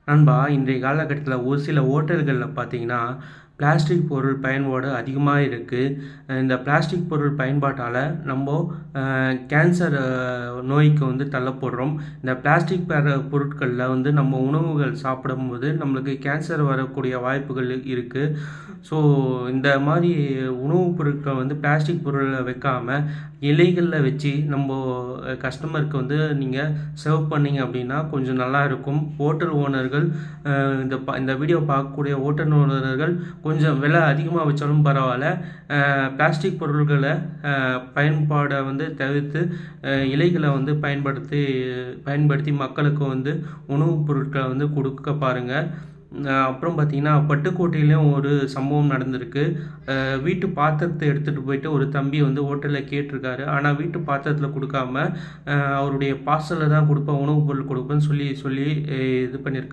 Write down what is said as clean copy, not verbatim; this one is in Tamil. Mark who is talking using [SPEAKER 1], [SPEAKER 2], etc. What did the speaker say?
[SPEAKER 1] நண்பா, இன்றைய காலகட்டத்தில ஒரு சில ஹோட்டல்கள்ல பார்த்தீங்கன்னா, பிளாஸ்டிக் பொருள் பயன்பாடு அதிகமா இருக்கு. இந்த பிளாஸ்டிக் பொருள் பயன்பாட்டால நம்போ கேன்சர் நோய்க்கு வந்து தள்ளப்படுறோம். இந்த பிளாஸ்டிக் பொருட்கள்ல வந்து நம்ம உணவுகள் சாப்பிடும்போது நம்மளுக்கு கேன்சர் வரக்கூடிய வாய்ப்புகள் இருக்கு. ஸோ, இந்த மாரி உணவுப் பொருட்கள் வந்து பிளாஸ்டிக் பொருள்ல வைக்காம, இலைகள்ல வச்சு நம்போ கஸ்டமருக்கு வந்து நீங்க சர்வ் பண்ணீங்க அப்படின்னா, கொஞ்சம் நல்லா இருக்கும். ஹோட்டல் ஓனர்கள் இந்த வீடியோ பார்க்கக்கூடிய ஹோட்டல் ஓனர்கள் கொஞ்சம் விலை அதிகமா வச்சாலும் பரவால்ல. பிளாஸ்டிக் பொருள்கள பயன்பாட வந்து தவிர்த்து, இலைகள வந்து பயன்படுத்தி மக்களுக்கு வந்து உணவுப் பொருட்கள வந்து குடுக்க பாருங்க. அப்புறம் பார்த்தீங்கன்னா, பட்டுக்கோட்டையிலயும் ஒரு சம்பவம் நடந்திருக்கு. வீட்டு பாத்திரத்த எடுத்துட்டு போயிட்டு ஒரு தம்பி வந்து ஹோட்டல்ல கேட்டிருக்காரு. ஆனா வீட்டு பாத்திரத்தில குடுக்காம, அவருடைய பார்சல்ல தான் குடுப்பேன், உணவு பொருள் குடுப்பேன்னு சொல்லி சொல்லி இது பண்ணியிருக்காரு.